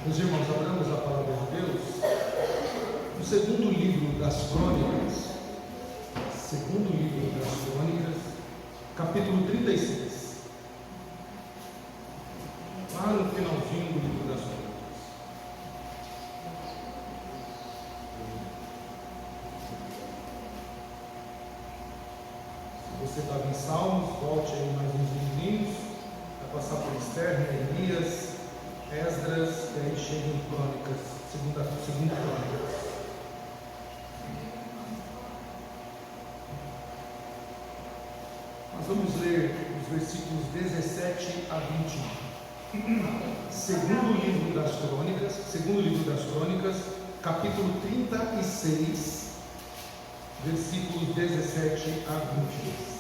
Meus irmãos, abramos a palavra de Deus no segundo livro das Crônicas, capítulo 36, lá no finalzinho do livro das Crônicas. Se você estava em Salmos, volte aí mais uns livrinhos, vai passar por Esther, Neemias, Esdras, e aí chega em Crônicas, segunda Crônicas. Nós vamos ler os versículos 17 a 21. Segundo livro das Crônicas, capítulo 36, versículos 17 a 21.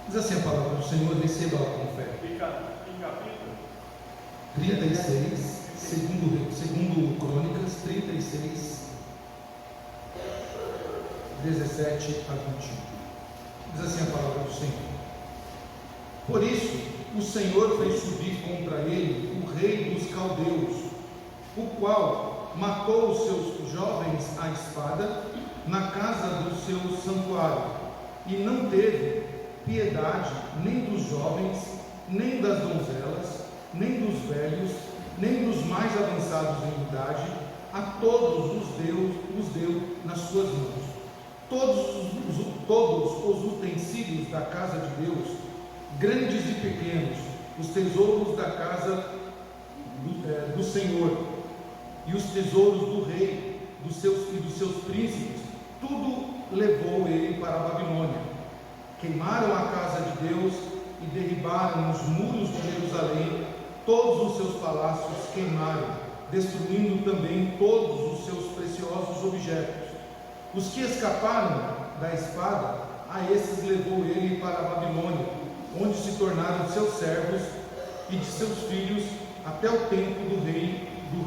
Diz assim a palavra do Senhor, receba-la com fé. 36, segundo Crônicas, 36, 17 a 21. Diz assim a palavra do Senhor: Por isso o Senhor fez subir contra ele o rei dos caldeus, o qual matou os seus jovens à espada na casa do seu santuário, e não teve piedade nem dos jovens, nem das donzelas, nem dos velhos, nem dos mais avançados em idade. A todos os deu nas suas mãos. Todos os utensílios da casa de Deus, grandes e pequenos, os tesouros da casa do Senhor, e os tesouros do rei e dos seus príncipes, tudo levou ele para a Babilônia. Queimaram a casa de Deus e derribaram os muros de Jerusalém. Todos os seus palácios queimaram, destruindo também todos os seus preciosos objetos. Os que escaparam da espada, a esses levou ele para a Babilônia, onde se tornaram seus servos e de seus filhos até o tempo do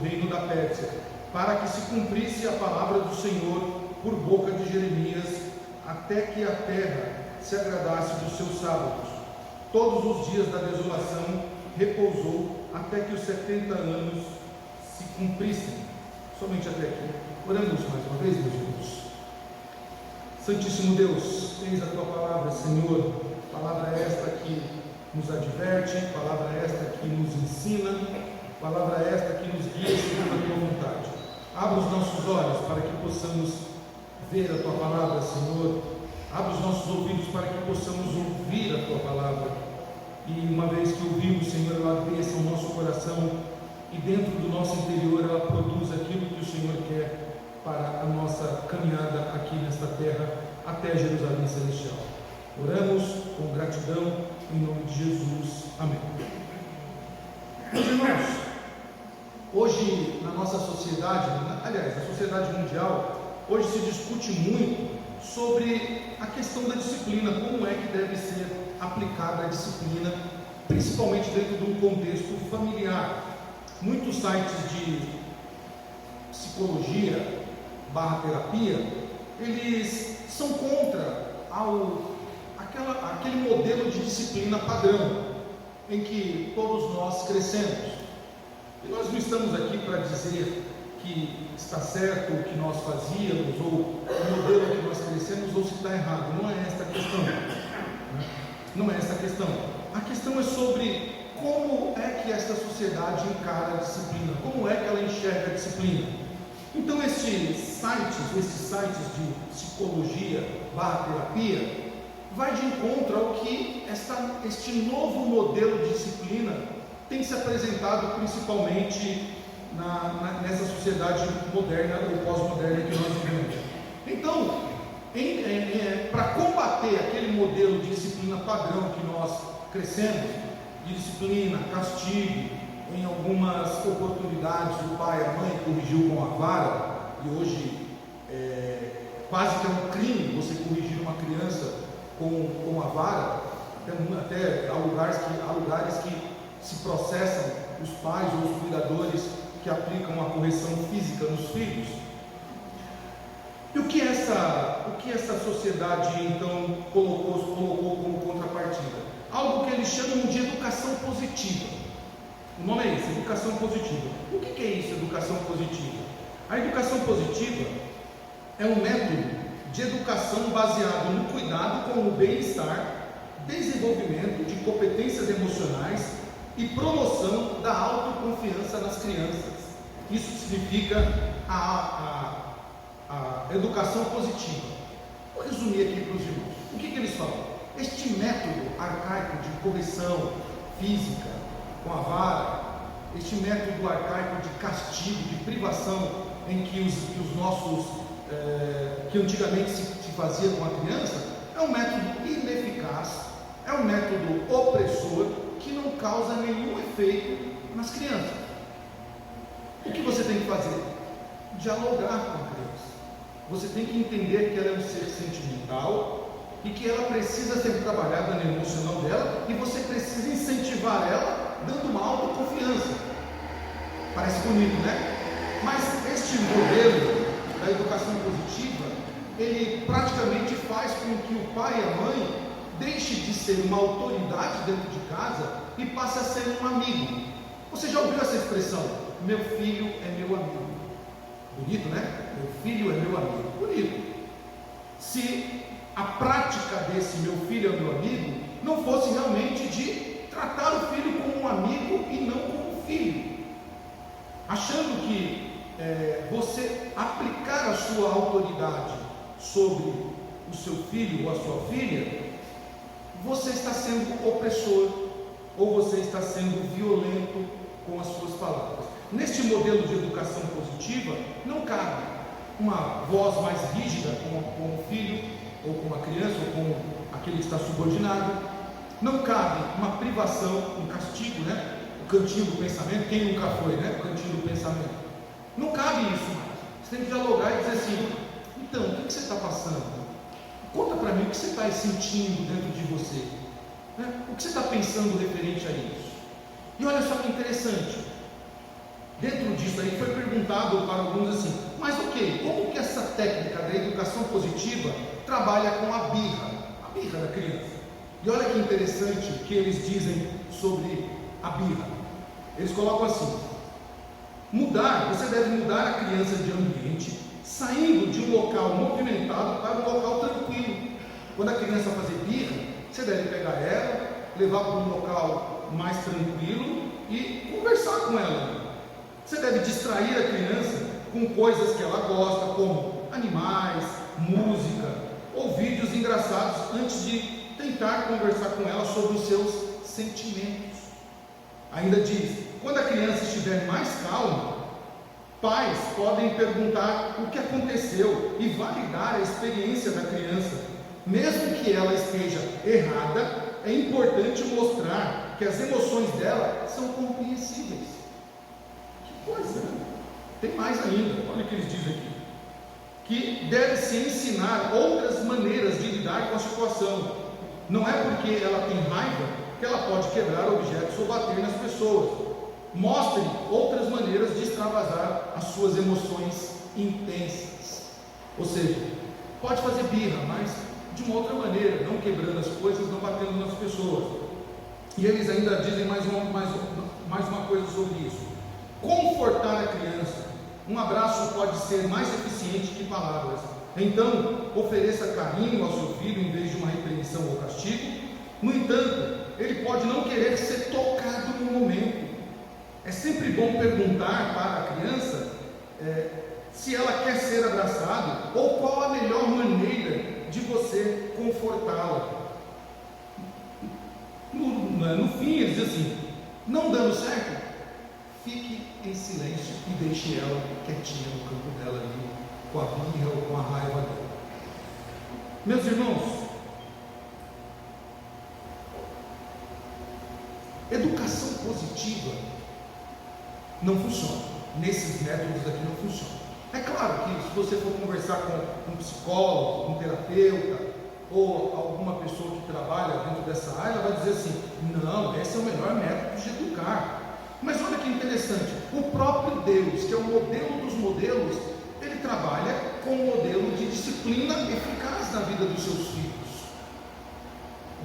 reino da Pérsia, para que se cumprisse a palavra do Senhor por boca de Jeremias, até que a terra se agradasse dos seus sábados. Todos os dias da desolação repousou até que os 70 anos se cumprissem. Somente até aqui. Oramos mais uma vez, meus irmãos. Santíssimo Deus, eis a tua palavra, Senhor. Palavra esta que nos adverte, palavra esta que nos ensina, palavra esta que nos guia segundo a tua vontade. Abra os nossos olhos para que possamos ver a tua palavra, Senhor. Abra os nossos ouvidos para que possamos ouvir a tua palavra. E uma vez que ouvimos, Senhor, ela desça o nosso coração e dentro do nosso interior ela produz aquilo que o Senhor quer para a nossa caminhada aqui nesta terra até Jerusalém Celestial. Oramos com gratidão em nome de Jesus. Amém. Meus irmãos, hoje na nossa sociedade, aliás, na sociedade mundial, hoje se discute muito sobre a questão da disciplina, como é que deve ser aplicada a disciplina, principalmente dentro de um contexto familiar. Muitos sites de psicologia /terapia, eles são contra aquele modelo de disciplina padrão em que todos nós crescemos. E nós não estamos aqui para dizer que está certo o que nós fazíamos, ou o modelo que nós crescemos, ou se está errado. Não é esta a questão. Não é essa a questão. A questão é sobre como é que esta sociedade encara a disciplina, como é que ela enxerga a disciplina. Então esses sites de psicologia /terapia vai de encontro ao que este novo modelo de disciplina tem se apresentado principalmente nessa sociedade moderna ou pós-moderna que nós vivemos. Então, para combater aquele modelo de disciplina padrão que nós crescemos, de disciplina, castigo, em algumas oportunidades o pai, a mãe corrigiu com a vara, e hoje quase que é um crime você corrigir uma criança com a vara, até há lugares que se processam os pais ou os cuidadores que aplicam a correção física nos filhos. E o que essa sociedade então colocou como contrapartida? Algo que eles chamam de educação positiva. O nome é esse, educação positiva. O que é isso, educação positiva? A educação positiva é um método de educação baseado no cuidado com o bem-estar, desenvolvimento de competências emocionais e promoção da autoconfiança nas crianças. Isso significa a educação positiva. Vou resumir aqui para os irmãos. O que eles falam? Este método arcaico de correção física com a vara, este método arcaico de castigo, de privação, em que os nossos, que antigamente se fazia com a criança, é um método ineficaz, é um método opressor, que não causa nenhum efeito nas crianças. O que você tem que fazer? Dialogar com a criança. Você tem que entender que ela é um ser sentimental e que ela precisa ser trabalhada no emocional dela, e você precisa incentivar ela dando uma autoconfiança. Parece bonito, né? Mas este modelo da educação positiva, ele praticamente faz com que o pai e a mãe deixe de ser uma autoridade dentro de casa e passe a ser um amigo. Você já ouviu essa expressão? Meu filho é meu amigo. Bonito, né? Meu filho é meu amigo. Bonito. Se a prática desse meu filho é meu amigo não fosse realmente de tratar o filho como um amigo e não como um filho, achando que você aplicar a sua autoridade sobre o seu filho ou a sua filha, você está sendo opressor, ou você está sendo violento com as suas palavras. Neste modelo de educação positiva, não cabe uma voz mais rígida com o filho, ou com a criança, ou com aquele que está subordinado. Não cabe uma privação, um castigo, né? O cantinho do pensamento. Quem nunca foi, né? O cantinho do pensamento. Não cabe isso mais. Você tem que dialogar e dizer assim: então, o que você está passando? Conta para mim o que você está sentindo dentro de você, né? O que você está pensando referente a isso? E olha só que interessante, dentro disso aí foi perguntado para alguns assim: mas ok, como que essa técnica da educação positiva trabalha com a birra da criança? E olha que interessante o que eles dizem sobre a birra. Eles colocam assim: você deve mudar a criança de ambiente, saindo de um local movimentado para um local tranquilo. Quando a criança fazer birra, você deve pegar ela, levar para um local mais tranquilo e conversar com ela. Você deve distrair a criança com coisas que ela gosta, como animais, música ou vídeos engraçados, antes de tentar conversar com ela sobre os seus sentimentos. Ainda diz: quando a criança estiver mais calma, pais podem perguntar o que aconteceu e validar a experiência da criança. Mesmo que ela esteja errada, é importante mostrar que as emoções dela são compreensíveis. Que coisa, né? Tem mais ainda, olha o que eles dizem aqui: que deve-se ensinar outras maneiras de lidar com a situação. Não é porque ela tem raiva que ela pode quebrar objetos ou bater nas pessoas. Mostre outras maneiras de extravasar as suas emoções intensas. Ou seja, pode fazer birra, mas de uma outra maneira, não quebrando as coisas, não batendo nas pessoas. E eles ainda dizem mais uma coisa sobre isso: confortar a criança. Um abraço pode ser mais eficiente que palavras. Então, ofereça carinho ao seu filho em vez de uma repreensão ou castigo. No entanto, ele pode não querer ser tocado no momento. É sempre bom perguntar para a criança se ela quer ser abraçada, ou qual a melhor maneira de você confortá-la. No fim, eles dizem assim: não dando certo, fique em silêncio e deixe ela quietinha no campo dela ali, com a birra ou com a raiva dela. Meus irmãos, educação positiva não funciona. Nesses métodos aqui não funciona. É claro que se você for conversar com um psicólogo, um terapeuta, ou alguma pessoa que trabalha dentro dessa área, ela vai dizer assim: não, esse é o melhor método de educar. Mas olha que interessante, o próprio Deus, que é o modelo dos modelos, ele trabalha com o modelo de disciplina eficaz na vida dos seus filhos.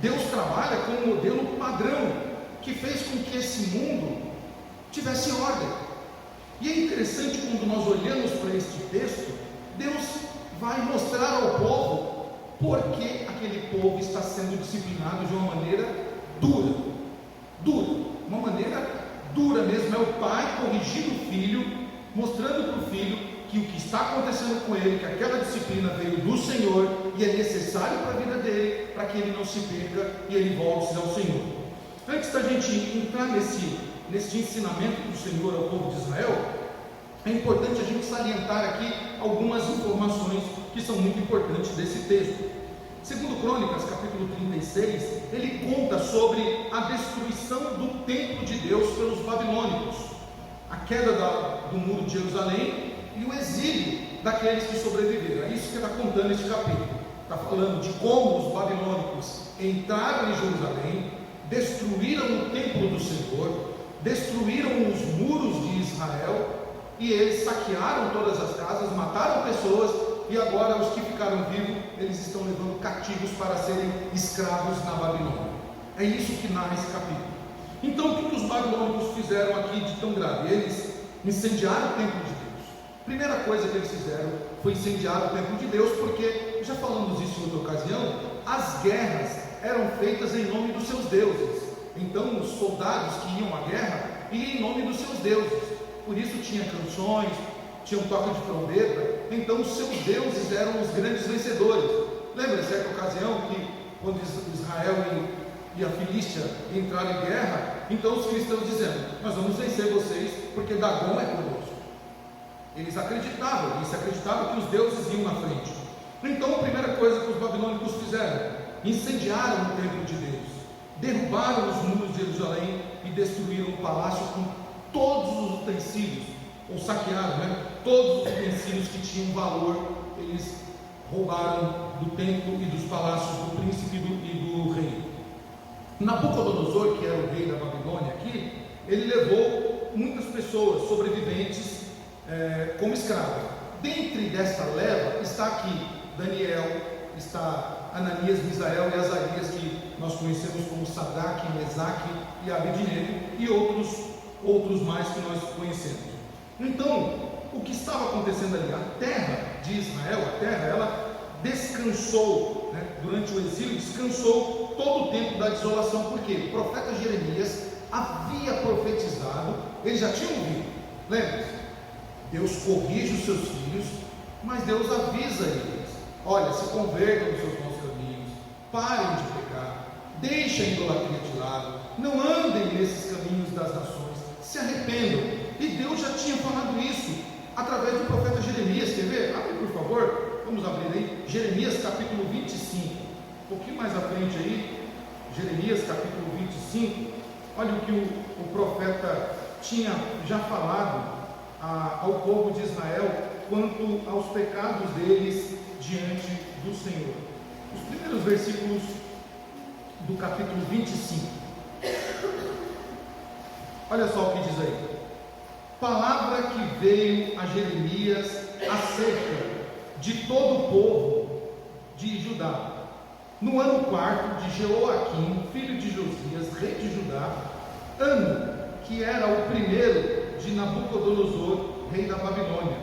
Deus trabalha com um modelo padrão que fez com que esse mundo tivesse ordem. E é interessante quando nós olhamos para este texto, Deus vai mostrar ao povo por que aquele povo está sendo disciplinado de uma maneira dura, uma maneira dura mesmo. É o pai corrigindo o filho, mostrando para o filho que o que está acontecendo com ele, que aquela disciplina veio do Senhor e é necessário para a vida dele, para que ele não se perca e ele volte ao Senhor. Antes da gente entrar nesse ensinamento do Senhor ao povo de Israel, é importante a gente salientar aqui algumas informações que são muito importantes desse texto. Segundo Crônicas, capítulo 36, ele conta sobre a destruição do templo de Deus pelos babilônicos, a queda do muro de Jerusalém e o exílio daqueles que sobreviveram. É isso que está contando este capítulo. Está falando de como os babilônicos entraram em Jerusalém, destruíram o templo do Senhor, destruíram os muros de Israel, e eles saquearam todas as casas, mataram pessoas, e agora os que ficaram vivos, eles estão levando cativos para serem escravos na Babilônia. É isso que narra esse capítulo. Então, o que os babilônicos fizeram aqui de tão grave? Eles incendiaram o templo de Deus. Primeira coisa que eles fizeram foi incendiar o templo de Deus, porque, já falamos isso em outra ocasião, as guerras eram feitas em nome dos seus deuses. Então, os soldados que iam à guerra iam em nome dos seus deuses. Por isso tinha canções, tinha um toque de trombeta. Então os seus deuses eram os grandes vencedores. Lembra certa ocasião que quando Israel e a Filístia entraram em guerra, então os cristãos dizendo: nós vamos vencer vocês porque Dagom é conosco. Eles acreditavam que os deuses iam na frente. Então a primeira coisa que os babilônicos fizeram: incendiaram o templo de Deus, derrubaram os muros de Jerusalém e destruíram o palácio com todos os utensílios, ou saquearam, todos os utensílios que tinham valor. Eles roubaram do templo e dos palácios do príncipe e do rei. Nabucodonosor, que era o rei da Babilônia aqui, ele levou muitas pessoas sobreviventes como escravos. Dentre desta leva está aqui Daniel, está Ananias, Misael e Azarias, que nós conhecemos como Sadraque, Mesaque e Abednego, e outros mais que nós conhecemos. Então, o que estava acontecendo ali? A terra de Israel, ela descansou, durante o exílio, descansou todo o tempo da desolação, porque o profeta Jeremias havia profetizado, eles já tinham ouvido, lembra-se? Deus corrige os seus filhos, mas Deus avisa eles: olha, se convertam dos seus maus caminhos, parem de pecar, deixem a idolatria de lado, não andem nesses caminhos das nações, se arrependam. E Deus já tinha falado isso através do profeta Jeremias. Quer ver? Abre por favor, vamos abrir aí, Jeremias capítulo 25, um pouquinho mais à frente aí, Jeremias capítulo 25, olha o que o profeta tinha já falado ao povo de Israel quanto aos pecados deles diante do Senhor. Os primeiros versículos do capítulo 25, olha só o que diz aí: palavra que veio a Jeremias acerca de todo o povo de Judá, no ano 4 de Jeoaquim, filho de Josias, rei de Judá, ano que era o primeiro de Nabucodonosor, rei da Babilônia,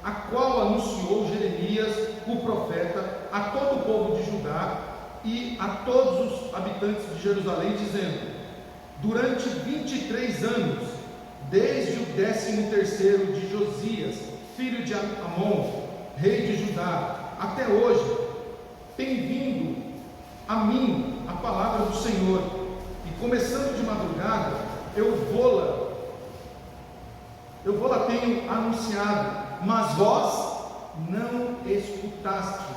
a qual anunciou Jeremias, o profeta, a todo o povo de Judá e a todos os habitantes de Jerusalém, dizendo: durante 23 anos, desde o 13º de Josias, filho de Amon, rei de Judá, até hoje, tem vindo a mim a palavra do Senhor, e começando de madrugada, eu vou-la tenho anunciado, mas vós não escutastes.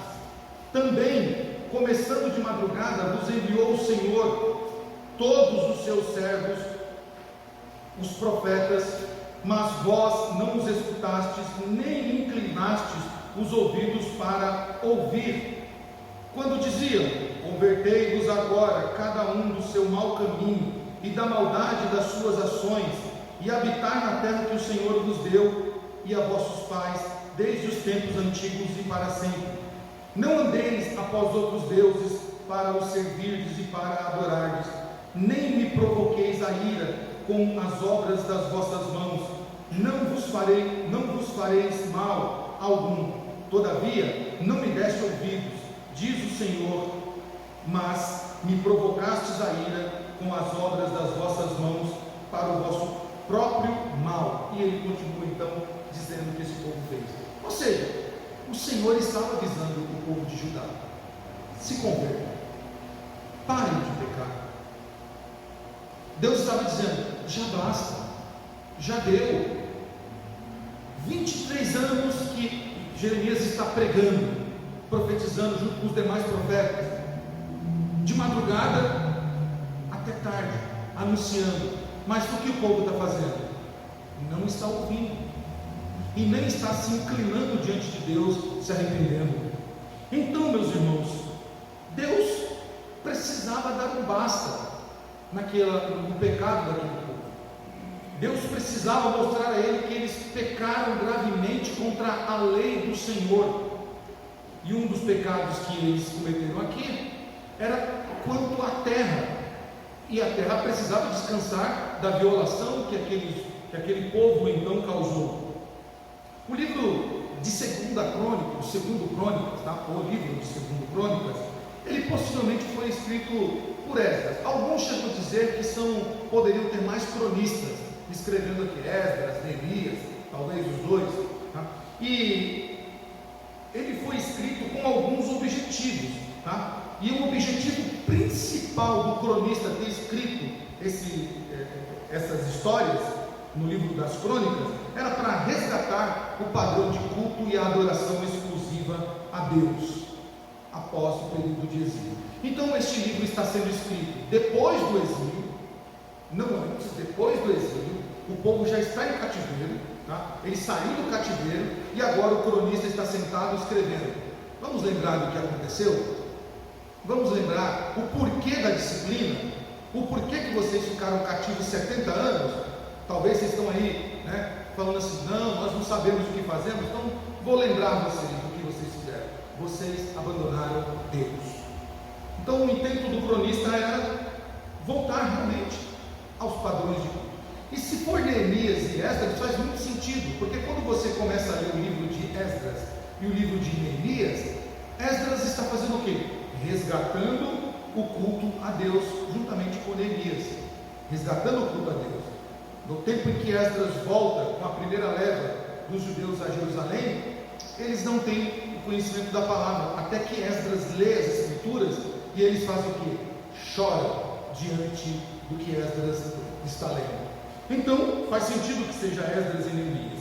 Também, começando de madrugada, vos enviou o Senhor todos os seus servos, os profetas, mas vós não os escutastes, nem inclinastes os ouvidos para ouvir. Quando diziam: convertei-vos agora, cada um do seu mau caminho e da maldade das suas ações, e habitai na terra que o Senhor vos deu e a vossos pais, desde os tempos antigos e para sempre. Não andeis após outros deuses para os servirdes e para adorardes, nem me provoqueis a ira com as obras das vossas mãos. Não vos fareis mal algum. Todavia, não me deste ouvidos, diz o Senhor, mas me provocastes a ira com as obras das vossas mãos para o vosso próprio mal. E ele continua então dizendo que esse povo fez. Ou seja, o Senhor estava avisando o povo de Judá: se convertam, parem de pecar. Deus estava dizendo: já basta, já deu. 23 anos que Jeremias está pregando, profetizando junto com os demais profetas, de madrugada até tarde, anunciando. Mas o que o povo está fazendo? Não está ouvindo, e nem está se inclinando diante de Deus, se arrependendo. Então, meus irmãos, Deus precisava dar um basta no pecado daquele povo. Deus precisava mostrar a ele que eles pecaram gravemente contra a lei do Senhor. E um dos pecados que eles cometeram aqui era quanto à terra, e a terra precisava descansar da violação que aquele povo então causou. O livro de Segunda Crônica, o Segundo Crônicas, o livro de Segundo Crônicas, ele possivelmente foi escrito por Esdras. Alguns chegam a dizer que poderiam ter mais cronistas escrevendo aqui, Esdras, Neemias, talvez os dois, e ele foi escrito com alguns objetivos, e o objetivo principal do cronista ter escrito essas histórias no livro das crônicas era para resgatar o padrão de culto e a adoração exclusiva a Deus após o período de exílio. Então este livro está sendo escrito depois do exílio, não antes, depois do exílio. O povo já está em cativeiro, ele saiu do cativeiro, e agora o cronista está sentado escrevendo. Vamos lembrar do que aconteceu? Vamos lembrar o porquê da disciplina, o porquê que vocês ficaram cativos 70 anos. Talvez vocês estão aí, falando assim: não, nós não sabemos o que fazemos. Então vou lembrar vocês do que vocês fizeram. Vocês abandonaram Deus. Então o intento do cronista era voltar realmente aos padrões de culto. E se for Neemias e Esdras, faz muito sentido, porque quando você começa a ler o livro de Esdras e o livro de Neemias, Esdras está fazendo o quê? Resgatando o culto a Deus, juntamente com Neemias, resgatando o culto a Deus. No tempo em que Esdras volta com a primeira leva dos judeus a Jerusalém, eles não têm o conhecimento da palavra, até que Esdras lê as escrituras, e eles fazem o quê? Choram diante do que Esdras está lendo. Então faz sentido que seja Esdras e Neemias.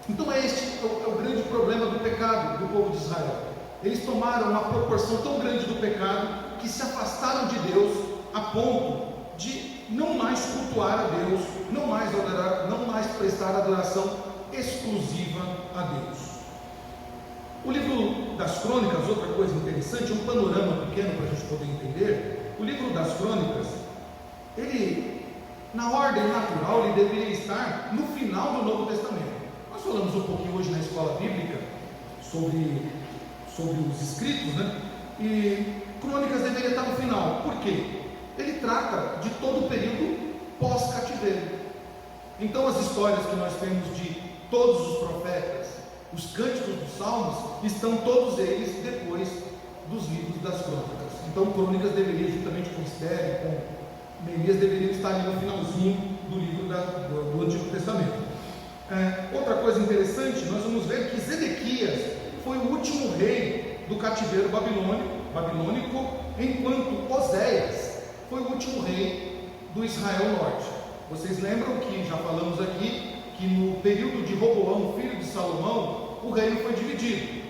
Então este é o grande problema do pecado do povo de Israel. Eles tomaram uma proporção tão grande do pecado que se afastaram de Deus a ponto de não mais cultuar a Deus, não mais adorar, não mais prestar adoração exclusiva a Deus. O livro das crônicas, outra coisa interessante, um panorama pequeno para a gente poder entender. O livro das crônicas, ele, na ordem natural, ele deveria estar no final do Novo Testamento. Nós falamos um pouquinho hoje na escola bíblica sobre os escritos, e crônicas deveria estar no final. Por quê? Ele trata de todo o período pós-cativeiro. Então as histórias que nós temos de todos os profetas, os cânticos dos salmos, estão todos eles depois dos livros das crônicas. Então crônicas deveria, juntamente com Esther, com Neemias, deveriam estar ali no finalzinho do livro do Antigo Testamento. Outra coisa interessante, nós vamos ver que Zedequias foi o último rei do cativeiro babilônico, enquanto Oséias foi o último rei do Israel Norte. Vocês lembram que já falamos aqui que no período de Roboão, filho de Salomão, o reino foi dividido: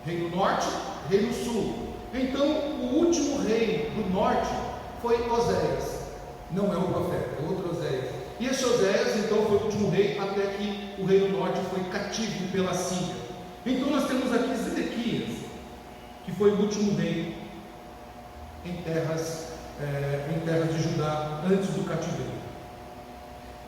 reino norte, reino sul. Então o último rei do norte foi Oséias, não é o profeta, é outro Oséias. E esse Oséias então foi o último rei até que o reino norte foi cativo pela Síria. Então nós temos aqui Zedequias, que foi o último rei em terras de Judá antes do cativeiro.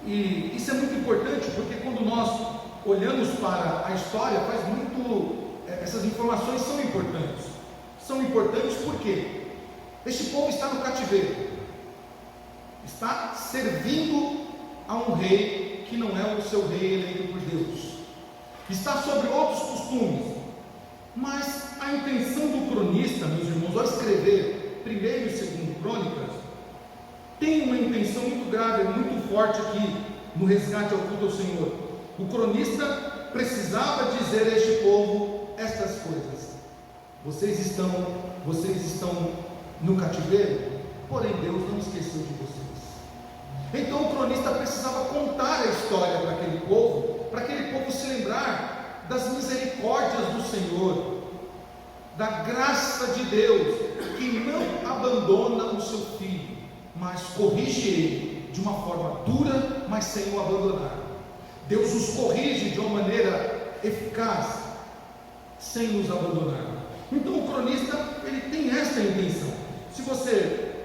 E isso é muito importante, porque quando nós olhamos para a história, faz muito essas informações são importantes. São importantes porque este povo está no cativeiro, está servindo a um rei que não é o seu rei eleito por Deus, está sobre outros costumes. Mas a intenção do cronista, meus irmãos, ao escrever 1º e 2º Crônicas, tem uma intenção muito grave, muito forte aqui no resgate ao culto ao Senhor. O cronista precisava dizer a este povo estas coisas: vocês estão no cativeiro, porém Deus não esqueceu de vocês. Então o cronista precisava contar a história para aquele povo se lembrar das misericórdias do Senhor, da graça de Deus, que não abandona o seu filho, mas corrige ele de uma forma dura, mas sem o abandonar. Deus os corrige de uma maneira eficaz, sem nos abandonar. Então o cronista, ele tem esta intenção. Se você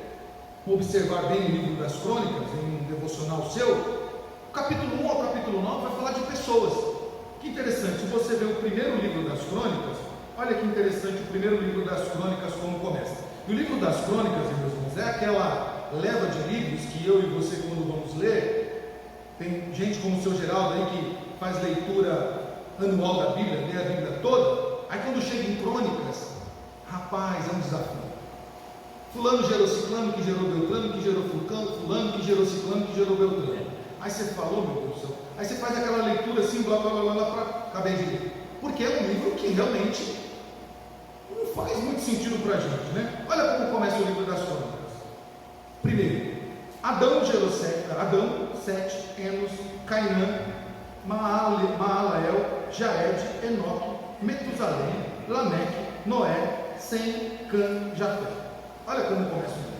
observar bem o livro das Crônicas, em um devocional seu, o capítulo 1 ao capítulo 9 vai falar de pessoas. Que interessante, se você vê o primeiro livro das Crônicas, olha que interessante o primeiro livro das Crônicas como começa. E o livro das Crônicas, meus irmãos, é aquela leva de livros que eu e você, quando vamos ler, tem gente como o seu Geraldo aí que faz leitura anual da Bíblia, lê a Bíblia toda. Aí quando chega em Crônicas, rapaz, é um desafio. Fulano gerou ciclano, que gerou Beltrano, que gerou fulano, que gerou ciclano, que gerou Beltrano. Aí você falou, meu Deus do céu. Aí você faz aquela leitura assim, blá blá blá blá, acabei de ler. Porque é um livro que realmente não faz muito sentido para a gente, né? Olha como começa o livro das Crônicas. Primeiro, Adão gerou Sete, Enos, Cainã, Maalael, Jared, Enoque, Metusalém, Lameque, Noé, Sem, Cã, Jafé. Olha como começa o livro,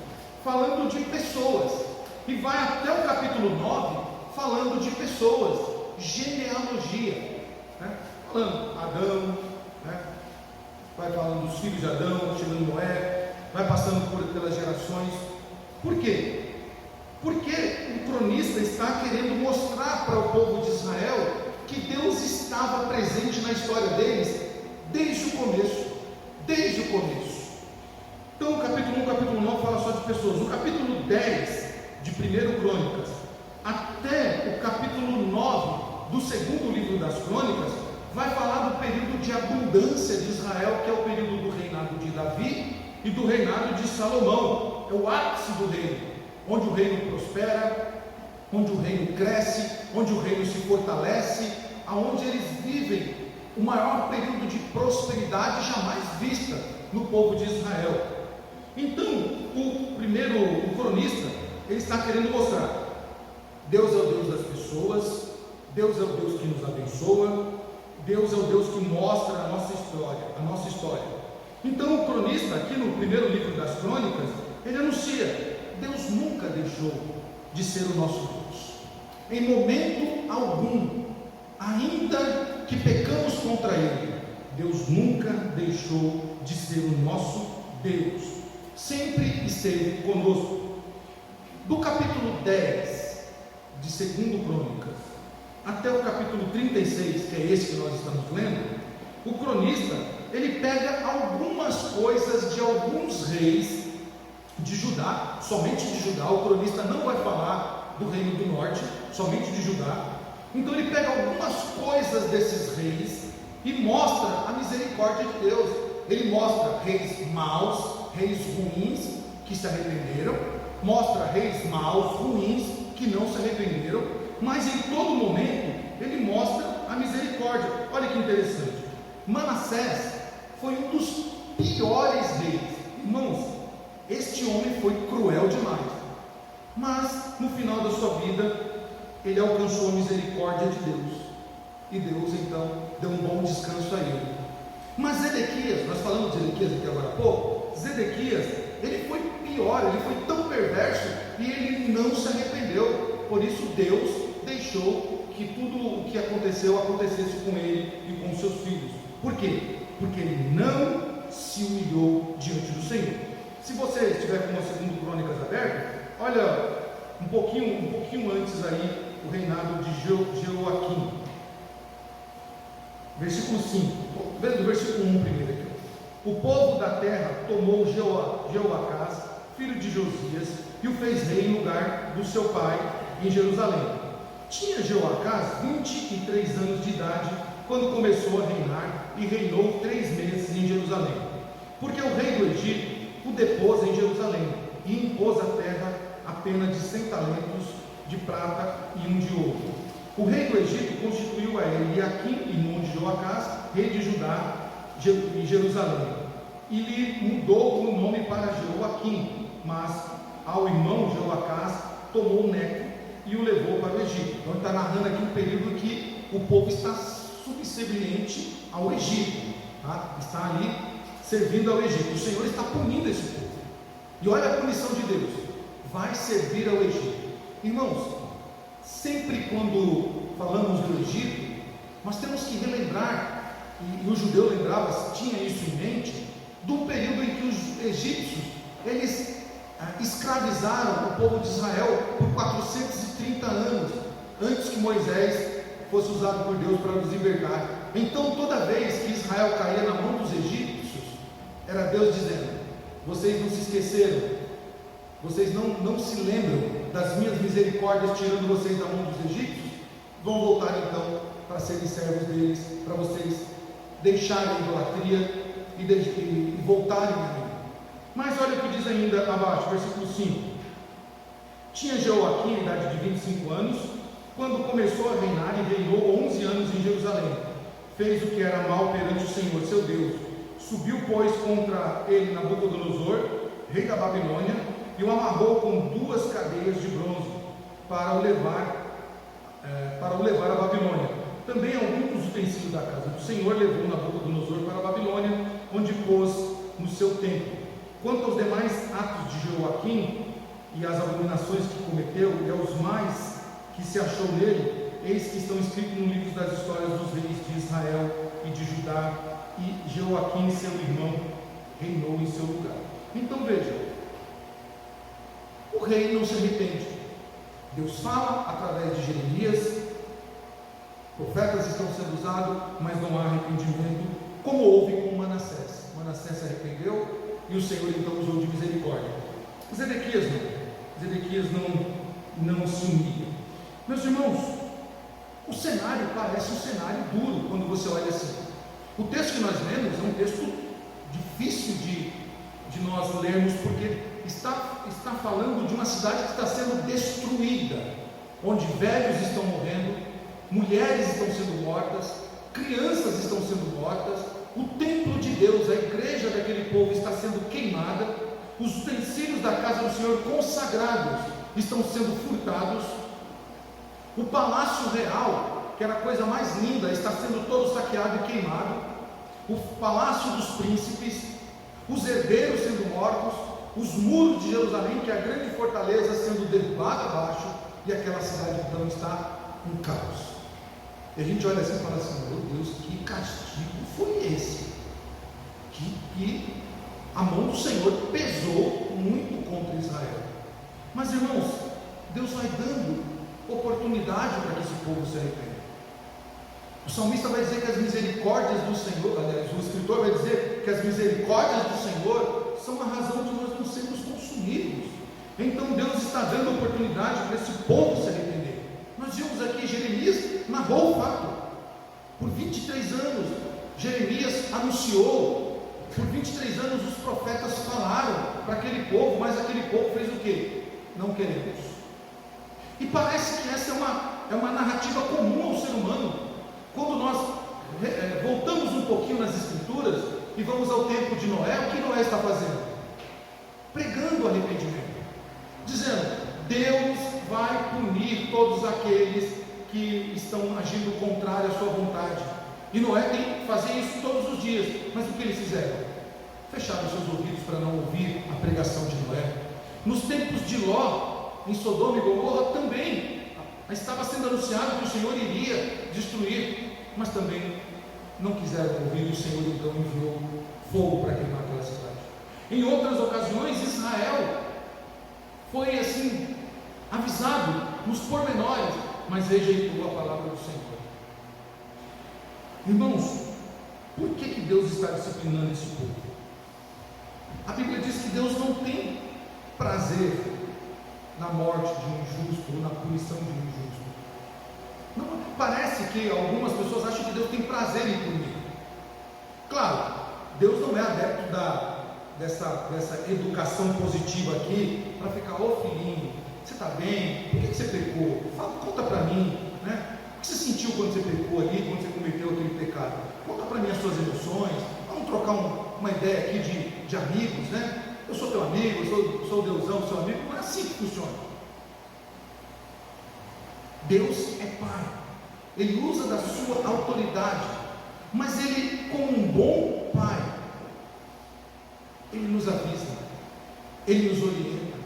falando de pessoas, e vai até o capítulo 9 falando de pessoas, genealogia, né? Falando Adão, né? Vai falando dos filhos de Adão, chegando Noé, vai passando pelas gerações. Por quê? Porque o cronista está querendo mostrar para o povo de Israel que Deus estava presente na história deles desde o começo. Então o capítulo 1 e o capítulo 9 fala só de pessoas. O capítulo 10 de 1º Crônicas até o capítulo 9 do segundo livro das Crônicas vai falar do período de abundância de Israel, que é o período do reinado de Davi e do reinado de Salomão. É o ápice do reino, onde o reino prospera, onde o reino cresce, onde o reino se fortalece, aonde eles vivem o maior período de prosperidade jamais vista no povo de Israel. Então, o cronista, ele está querendo mostrar: Deus é o Deus das pessoas, Deus é o Deus que nos abençoa, Deus é o Deus que mostra a nossa história. Então o cronista, aqui no primeiro livro das Crônicas, ele anuncia: Deus nunca deixou de ser o nosso Deus, em momento algum, ainda que pecamos contra Ele, Deus nunca deixou de ser o nosso Deus, sempre esteve conosco. Do capítulo 10 de 2º Crônicas até o capítulo 36, que é esse que nós estamos lendo, o cronista, ele pega algumas coisas de alguns reis de Judá, somente de Judá. O cronista não vai falar do reino do norte, somente de Judá. Então ele pega algumas coisas desses reis e mostra a misericórdia de Deus. Ele mostra reis maus, reis ruins que se arrependeram, mostra reis maus, ruins que não se arrependeram, mas em todo momento ele mostra a misericórdia. Olha que interessante, Manassés foi um dos piores reis. Irmãos, este homem foi cruel demais, mas no final da sua vida ele alcançou a misericórdia de Deus, e Deus então deu um bom descanso a ele. Mas Zedequias, nós falamos de Zedequias aqui agora há pouco. Zedequias, ele foi pior, ele foi tão perverso e ele não se arrependeu. Por isso Deus deixou que tudo o que aconteceu acontecesse com ele e com seus filhos. Por quê? Porque ele não se humilhou diante do Senhor. Se você estiver com a 2ª Crônicas aberta, olha um pouquinho antes aí, o reinado de Jeoaquim. Versículo 5, do versículo 1 primeiro aqui. O povo da terra tomou Jeoacás, filho de Josias, e o fez rei em lugar do seu pai em Jerusalém. Tinha Jeoacás 23 anos de idade quando começou a reinar, e reinou 3 meses em Jerusalém. Porque o rei do Egito o depôs em Jerusalém, e impôs à terra a pena de 100 talentos de prata e 1 de ouro. O rei do Egito constituiu a Eliaquim, irmão de Joacás, rei de Judá e Jerusalém, e lhe mudou o nome para Joaquim, mas ao irmão Joacás tomou Neco e o levou para o Egito. Então ele está narrando aqui um período que o povo está subserviente ao Egito, tá? Está ali servindo ao Egito. O Senhor está punindo esse povo, e olha a punição de Deus: vai servir ao Egito. Irmãos, sempre quando falamos do Egito, nós temos que relembrar, e o judeu lembrava, tinha isso em mente, do período em que os egípcios, eles escravizaram o povo de Israel por 430 anos, antes que Moisés fosse usado por Deus para nos libertar. Então toda vez que Israel caía na mão dos egípcios, era Deus dizendo: vocês não se esqueceram, vocês não se lembram das minhas misericórdias tirando vocês da mão dos egípcios? Vão voltar então para serem servos deles, para vocês deixarem a idolatria e voltarem a mim. Mas olha o que diz ainda abaixo, versículo 5. Tinha Jeoaquim a idade de 25 anos, quando começou a reinar, e reinou 11 anos em Jerusalém. Fez o que era mal perante o Senhor seu Deus. Subiu, pois, contra ele Nabucodonosor, rei da Babilônia, e o amarrou com 2 cadeias de bronze para o levar à Babilônia. Também alguns dos utensílios da casa do Senhor levou Nabucodonosor para a Babilônia, onde pôs no seu templo. Quanto aos demais atos de Jeoaquim e as abominações que cometeu, e aos mais que se achou nele, eis que estão escritos no livro das histórias dos reis de Israel e de Judá, e Jeoaquim, seu irmão, reinou em seu lugar. Então veja, o rei não se arrepende. Deus fala através de Jeremias, profetas estão sendo usados, mas não há arrependimento, como houve com Manassés. Manassés se arrependeu e o Senhor então usou de misericórdia. Zedequias não se humilha. Meus irmãos, o cenário parece um cenário duro quando você olha assim. O texto que nós lemos é um texto difícil de nós lermos, porque está falando de uma cidade que está sendo destruída, onde velhos estão morrendo, mulheres estão sendo mortas, crianças estão sendo mortas, o templo de Deus, a igreja daquele povo está sendo queimada, os utensílios da casa do Senhor consagrados estão sendo furtados, o palácio real, que era a coisa mais linda, está sendo todo saqueado e queimado, o palácio dos príncipes, os herdeiros sendo mortos, os muros de Jerusalém, que é a grande fortaleza, sendo derrubada abaixo, e aquela cidade então está em caos. E a gente olha assim e fala assim: meu Deus, que castigo foi esse? Que a mão do Senhor pesou muito contra Israel. Mas irmãos, Deus vai dando oportunidade para que esse povo se arrependa. O salmista vai dizer que as misericórdias do Senhor, aliás, o escritor vai dizer que as misericórdias do Senhor são a razão de nós não sermos consumidos. Então Deus está dando oportunidade para esse povo se arrepender. Nós vimos aqui, Jeremias narrou o fato. Por 23 anos Jeremias anunciou, por 23 anos os profetas falaram para aquele povo, mas aquele povo fez o quê? Não queremos. E parece que essa é uma narrativa comum ao ser humano. Quando nós voltamos um pouquinho nas escrituras e vamos ao tempo de Noé, o que Noé está fazendo? Pregando arrependimento, dizendo: Deus vai punir todos aqueles que estão agindo contrário à sua vontade. E Noé tem que fazer isso todos os dias. Mas o que eles fizeram? Fecharam seus ouvidos para não ouvir a pregação de Noé. Nos tempos de Ló, em Sodoma e Gomorra, também estava sendo anunciado que o Senhor iria destruir, mas também não quiseram ouvir, e o Senhor então enviou fogo para queimar aquela cidade. Em outras ocasiões, Israel foi assim avisado nos pormenores, mas rejeitou a palavra do Senhor. Irmãos, por que Deus está disciplinando esse povo? A Bíblia diz que Deus não tem prazer na morte de um injusto ou na punição de um injusto. Não, parece que algumas pessoas acham que Deus tem prazer em punir. Claro, Deus não é adepto dessa educação positiva aqui para ficar, ô filhinho, você está bem? Por que você pecou? Conta para mim, né? O que você sentiu quando você pecou ali, quando você cometeu aquele pecado? Conta para mim as suas emoções. Vamos trocar uma ideia aqui de amigos, né? Eu sou teu amigo, eu sou o Deusão, seu amigo. Não é assim que funciona. Deus é Pai, Ele usa da sua autoridade, mas Ele, como um bom Pai, Ele nos avisa, Ele nos orienta,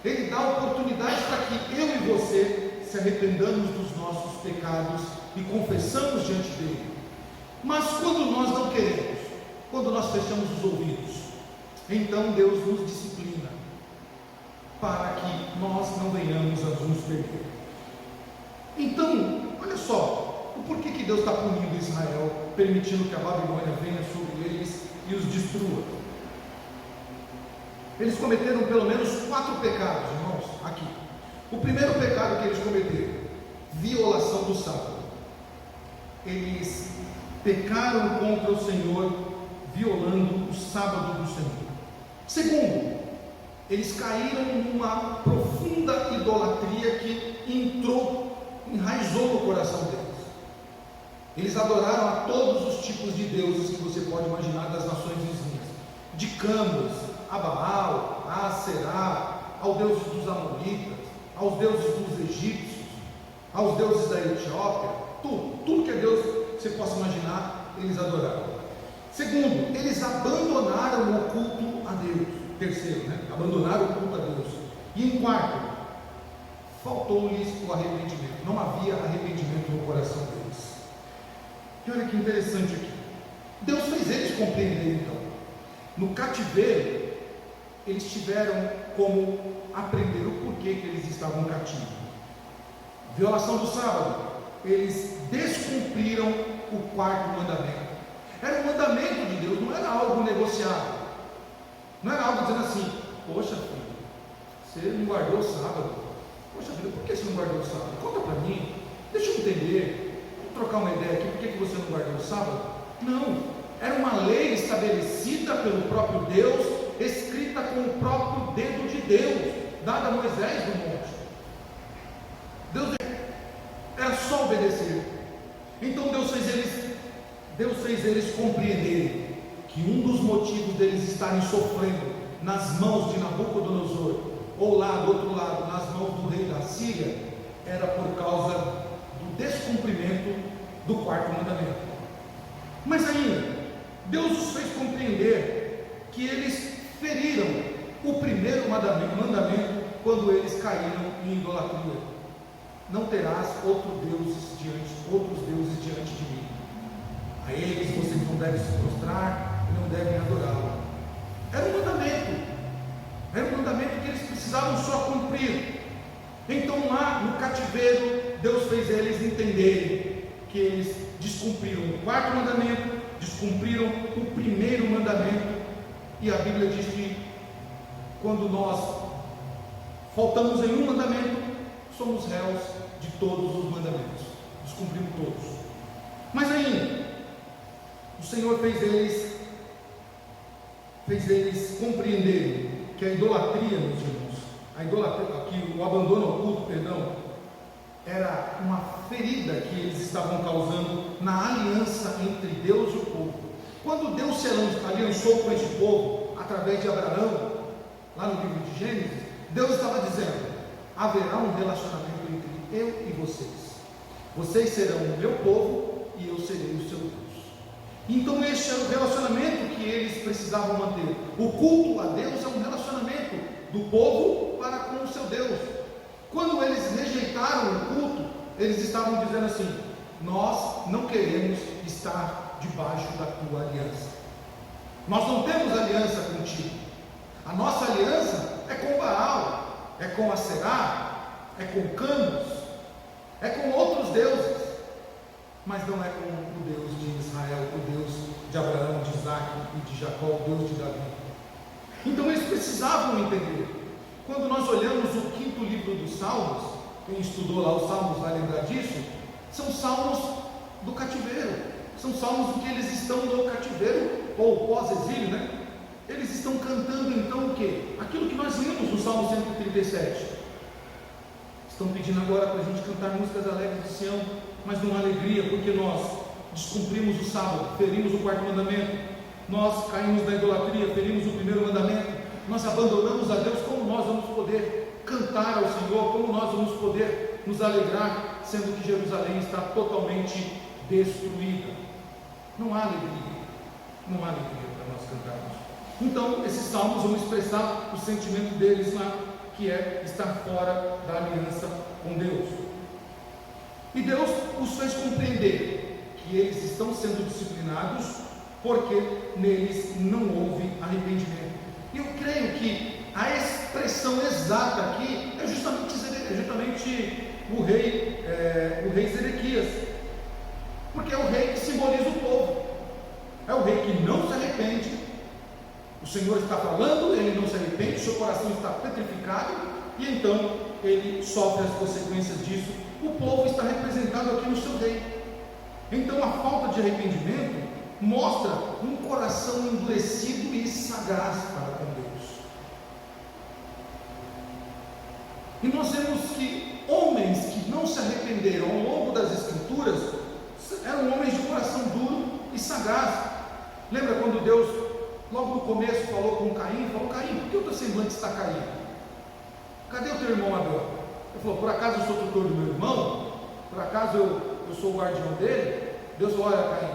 Ele dá oportunidade para que eu e você se arrependamos dos nossos pecados e confessamos diante dEle. Mas quando nós não queremos, quando nós fechamos os ouvidos, então Deus nos disciplina para que nós não venhamos a nos perder. Então, olha só, o porquê que Deus está punindo Israel, permitindo que a Babilônia venha sobre eles e os destrua? Eles cometeram pelo menos 4 pecados, irmãos, aqui. O primeiro pecado que eles cometeram, violação do sábado. Eles pecaram contra o Senhor, violando o sábado do Senhor. Segundo, eles caíram numa profunda idolatria que enraizou no coração deles. Eles adoraram a todos os tipos de deuses que você pode imaginar das nações vizinhas, de Camus, a Baal, a Aserá, aos deuses dos Amonitas, aos deuses dos egípcios, aos deuses da Etiópia, tudo que é Deus que você possa imaginar, eles adoraram. Segundo, eles abandonaram o culto a Deus. Terceiro, abandonaram o culto a Deus. E em quarto, faltou-lhes o arrependimento. Não havia arrependimento no coração deles. E olha que interessante aqui. Deus fez eles compreenderem então. No cativeiro, eles tiveram como aprender o porquê que eles estavam cativos. Violação do sábado, eles descumpriram o 4º mandamento. Era um mandamento de Deus, não era algo negociável. Não era algo dizendo assim, poxa filho, você não guardou o sábado. Poxa filho, por que você não guardou o sábado? Conta para mim, deixa eu entender. Vamos trocar uma ideia aqui, por que você não guardou o sábado? Não, era uma lei estabelecida pelo próprio Deus, escrita com o próprio dedo de Deus, dada a Moisés no monte. Deus era só obedecer. Então Deus fez eles compreenderem que um dos motivos deles estarem sofrendo nas mãos de Nabucodonosor, ou lá do outro lado, nas mãos do rei da Síria, era por causa do descumprimento do 4º mandamento. Mas ainda, Deus os fez compreender que eles feriram o primeiro mandamento quando eles caíram em idolatria. Não terás outros deuses diante de mim. A eles vocês não devem se prostrar e não devem adorá-lo. Era um mandamento que eles precisavam só cumprir. Então lá no cativeiro, Deus fez eles entenderem que eles descumpriram o 4º mandamento, descumpriram o primeiro mandamento, e a Bíblia diz que quando nós faltamos em um mandamento, somos réus de todos os mandamentos, descumprimos todos. Mas ainda, o Senhor fez eles compreenderem que a idolatria, meus irmãos, o abandono ao culto, era uma ferida que eles estavam causando na aliança entre Deus e o povo. Quando Deus se aliançou com esse povo, através de Abraão, lá no livro de Gênesis, Deus estava dizendo, haverá um relacionamento entre eu e vocês. Vocês serão o meu povo e eu serei o seu Deus. Então esse era o relacionamento que eles precisavam manter. O culto a Deus é um relacionamento do povo para com o seu Deus. Quando eles rejeitaram o culto, eles estavam dizendo assim, nós não queremos estar debaixo da tua aliança. Nós não temos aliança contigo. A nossa aliança é com Baal, é com Aserá, é com Camus, é com outros deuses. mas não é como o Deus de Israel, o Deus de Abraão, de Isaac e de Jacó, o Deus de Davi. Então eles precisavam entender. Quando nós olhamos o 5º livro dos Salmos, quem estudou lá os Salmos vai lembrar disso, são salmos do cativeiro, são salmos em que eles estão no cativeiro, ou pós-exílio, né? Eles estão cantando então o quê? Aquilo que nós lemos no Salmo 137. Estão pedindo agora para a gente cantar músicas alegres de Sião, mas numa alegria, porque nós descumprimos o sábado, ferimos o 4º mandamento, nós caímos na idolatria, ferimos o 1º mandamento, nós abandonamos a Deus. Como nós vamos poder cantar ao Senhor? Como nós vamos poder nos alegrar, sendo que Jerusalém está totalmente destruída? Não há alegria, não há alegria para nós cantarmos. Então esses salmos vão expressar o sentimento deles lá, que é estar fora da aliança com Deus. E Deus os fez compreender que eles estão sendo disciplinados porque neles não houve arrependimento. E eu creio que a expressão exata aqui é justamente o rei Zedequias, porque é o rei que simboliza o povo, é o rei que não se arrepende. O Senhor está falando, ele não se arrepende, seu coração está petrificado, e então ele sofre as consequências disso. O povo está representado aqui no seu rei. Então a falta de arrependimento mostra um coração endurecido e sagaz para com Deus. E nós vemos que homens que não se arrependeram ao longo das Escrituras eram homens de coração duro e sagaz. Lembra quando Deus, logo no começo, falou com Caim? Falou: Caim, por que o teu semblante está caído? Cadê o teu irmão Abel? Ele falou: por acaso eu sou tutor do meu irmão? Por acaso eu sou o guardião dele? Deus falou: olha, Caim,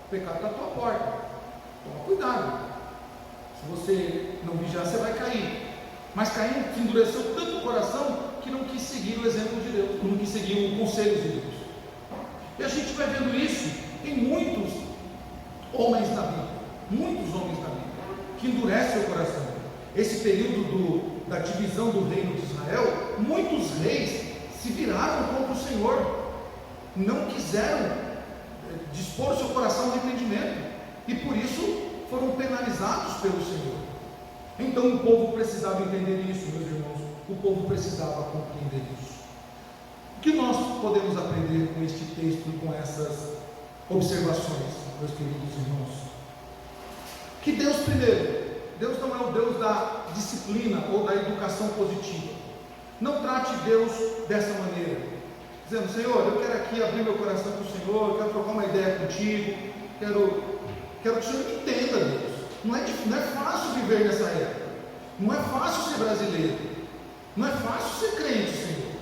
o pecado está à tua porta, toma cuidado, se você não vigiar você vai cair. Mas Caim endureceu tanto o coração que não quis seguir o exemplo de Deus, não quis seguir o conselho de Deus. E a gente vai vendo isso em muitos homens da Bíblia, que endurecem o coração. Esse período da divisão do reino de Israel, muitos reis se viraram contra o Senhor, não quiseram dispor seu coração ao arrependimento, e por isso foram penalizados pelo Senhor. Então o povo precisava entender isso, meus irmãos, o povo precisava compreender isso. O que nós podemos aprender com este texto e com essas observações, meus queridos irmãos? Que Deus, primeiro, Deus não é o Deus da disciplina ou da educação positiva. Não trate Deus dessa maneira, dizendo: Senhor, eu quero aqui abrir meu coração para o Senhor, eu quero trocar uma ideia contigo, quero que o Senhor me entenda, Deus. Não é fácil viver nessa época, não é fácil ser brasileiro, não é fácil ser crente, Senhor,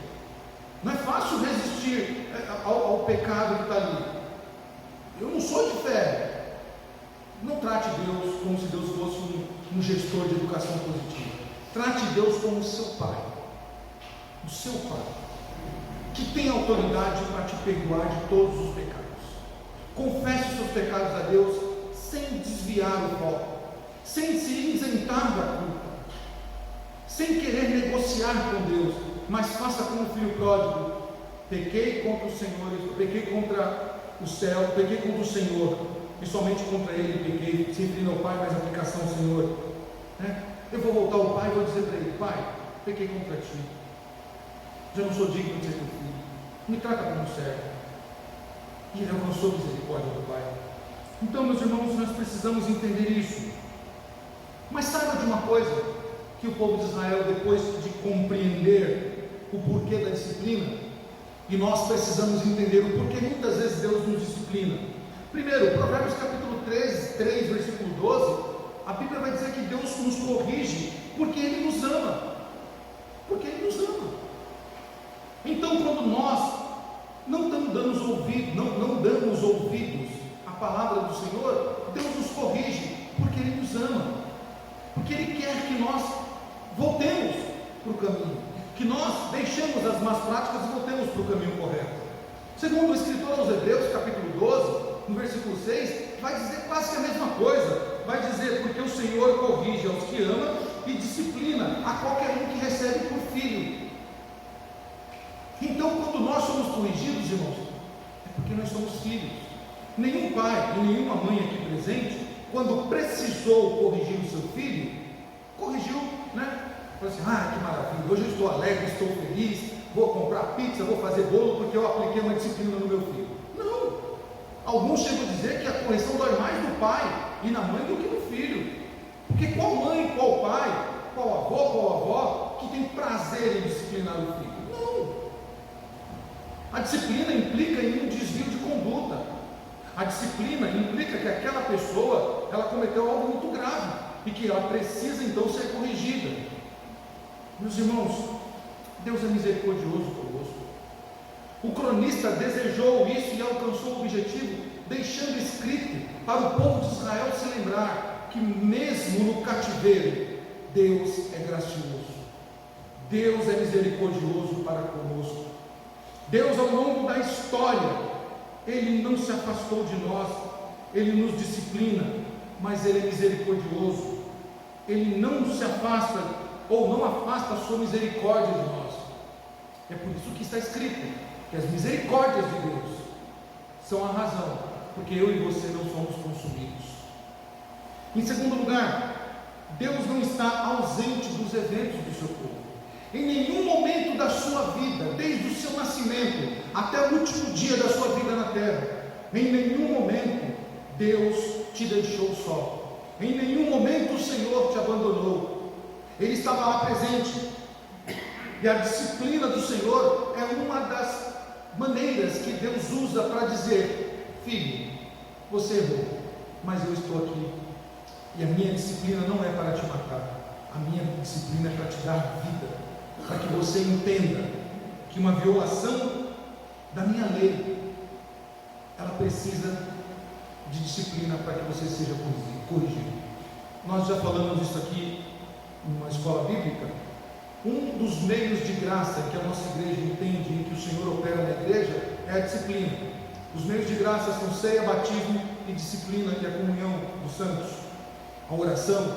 não é fácil resistir ao pecado que está ali. Eu não sou de fé. Não trate Deus como se Deus fosse um gestor de educação positiva. Trate Deus como seu pai, o seu pai, que tem autoridade para te perdoar de todos os pecados. Confesse os seus pecados a Deus sem desviar o foco, sem se isentar da culpa, sem querer negociar com Deus, mas faça como o filho pródigo: pequei contra o Senhor, pequei contra o céu, pequei contra o Senhor, e somente contra ele pequei, se referindo ao Pai, mas a aplicação ao Senhor. Eu vou voltar ao Pai e vou dizer para ele: Pai, pequei contra ti, já não sou digno de ser teu filho, me trata como servo. E ele alcançou a misericórdia do Pai. Então, meus irmãos, nós precisamos entender isso. Mas saiba de uma coisa, que o povo de Israel, depois de compreender o porquê da disciplina, e nós precisamos entender o porquê muitas vezes Deus nos disciplina. Primeiro, Provérbios capítulo 3, versículo 12, a Bíblia vai dizer que Deus nos corrige porque Ele nos ama. Porque Ele nos ama. Então, quando nós não damos ouvidos à palavra do Senhor, Deus nos corrige porque Ele nos ama, porque Ele quer que nós voltemos para o caminho, que nós deixemos as más práticas e voltemos para o caminho correto. Segundo o escritor aos Hebreus, capítulo 12, no versículo 6, vai dizer quase que a mesma coisa. Vai dizer: porque o Senhor corrige aos que ama e disciplina a qualquer um que recebe por filho. Então, quando nós somos corrigidos, irmãos, é porque nós somos filhos. Nenhum pai e nenhuma mãe aqui presente, quando precisou corrigir o seu filho, corrigiu, né? Falou assim: ah, que maravilha, hoje eu estou alegre, estou feliz, vou comprar pizza, vou fazer bolo porque eu apliquei uma disciplina no meu filho. Não! Alguns chegam a dizer que a correção dói mais no pai e na mãe do que no filho. Porque qual mãe, qual pai, qual avô, qual avó que tem prazer em disciplinar o filho? Não! A disciplina implica em um desvio de conduta. A disciplina implica que aquela pessoa, ela cometeu algo muito grave e que ela precisa então ser corrigida. Meus irmãos, Deus é misericordioso conosco. O cronista desejou isso e alcançou o objetivo, deixando escrito para o povo de Israel se lembrar que mesmo no cativeiro, Deus é gracioso, Deus é misericordioso para conosco. Deus, ao longo da história, Ele não se afastou de nós, Ele nos disciplina, mas Ele é misericordioso. Ele não se afasta, ou não afasta a sua misericórdia de nós. É por isso que está escrito que as misericórdias de Deus são a razão porque eu e você não somos consumidos. Em segundo lugar, Deus não está ausente dos eventos do seu povo. Em nenhum momento da sua vida, desde o seu nascimento até o último dia da sua vida na terra, em nenhum momento Deus te deixou só. Em nenhum momento o Senhor te abandonou. Ele estava lá presente. E a disciplina do Senhor é uma das maneiras que Deus usa para dizer: filho, você errou, mas eu estou aqui. E a minha disciplina não é para te matar. A minha disciplina é para te dar vida, para que você entenda que uma violação da minha lei, ela precisa de disciplina para que você seja corrigido. Nós já falamos isso aqui numa escola bíblica. Um dos meios de graça que a nossa igreja entende e que o Senhor opera na igreja é a disciplina. Os meios de graça são ceia, batismo e disciplina, que é a comunhão dos santos, a oração.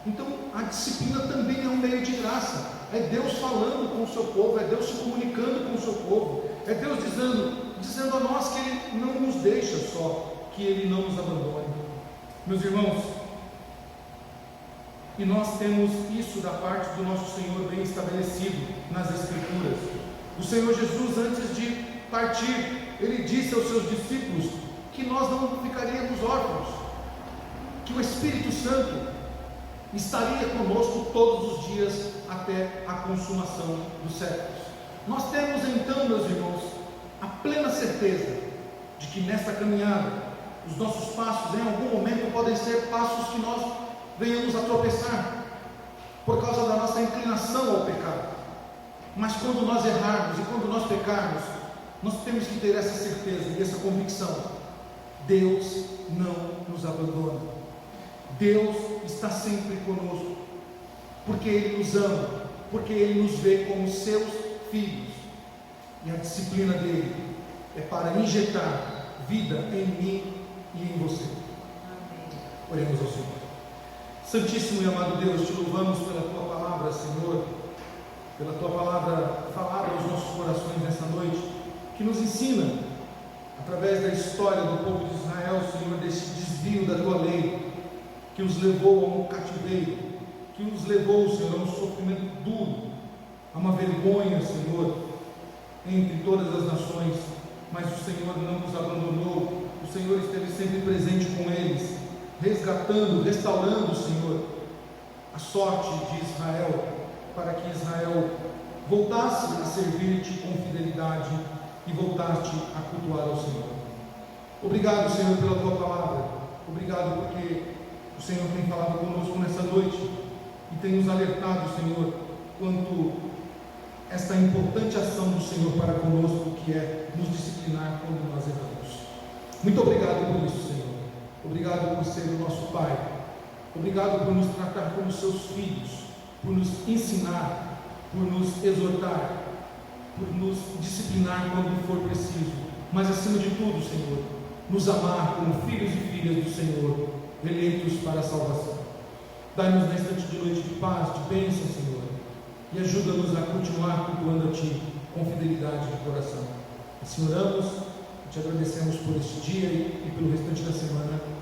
Então a disciplina também é um meio de graça. É Deus falando com o seu povo, é Deus se comunicando com o seu povo, é Deus dizendo a nós que Ele não nos deixa só, que Ele não nos abandone. Meus irmãos, e nós temos isso da parte do nosso Senhor bem estabelecido nas Escrituras. O Senhor Jesus, antes de partir, Ele disse aos seus discípulos que nós não ficaríamos órfãos, que o Espírito Santo estaria conosco todos os dias até a consumação dos séculos. Nós temos então, meus irmãos, a plena certeza de que nesta caminhada, os nossos passos em algum momento podem ser passos que nós venhamos a tropeçar por causa da nossa inclinação ao pecado. Mas quando nós errarmos e quando nós pecarmos, nós temos que ter essa certeza e essa convicção: Deus não nos abandona. Deus está sempre conosco, porque Ele nos ama, porque Ele nos vê como seus filhos, e a disciplina dEle é para injetar vida em mim e em você. Oremos ao Senhor. Santíssimo e amado Deus, te louvamos pela Tua palavra, Senhor, pela Tua palavra falada aos nossos corações nessa noite, que nos ensina, através da história do povo de Israel, Senhor, desse desvio da Tua lei, que os levou a um cativeiro, que os levou, Senhor, a um sofrimento duro, a uma vergonha, Senhor, entre todas as nações, mas o Senhor não nos abandonou, o Senhor esteve sempre presente com eles, resgatando, restaurando, Senhor, a sorte de Israel, para que Israel voltasse a servir-te com fidelidade e voltasse a cultuar ao Senhor. Obrigado, Senhor, pela Tua palavra. Obrigado porque o Senhor tem falado conosco nessa noite e tem nos alertado, Senhor, quanto esta importante ação do Senhor para conosco, que é nos disciplinar quando nós erramos. Muito obrigado por isso, Senhor. Obrigado por ser o nosso Pai. Obrigado por nos tratar como seus filhos, por nos ensinar, por nos exortar, por nos disciplinar quando for preciso, mas acima de tudo, Senhor, nos amar como filhos e filhas do Senhor, eleitos para a salvação. Dai-nos na instante de noite de paz, de bênção, Senhor, e ajuda-nos a continuar cultuando a Ti com fidelidade de coração. Assim oramos, Te agradecemos por este dia e pelo restante da semana.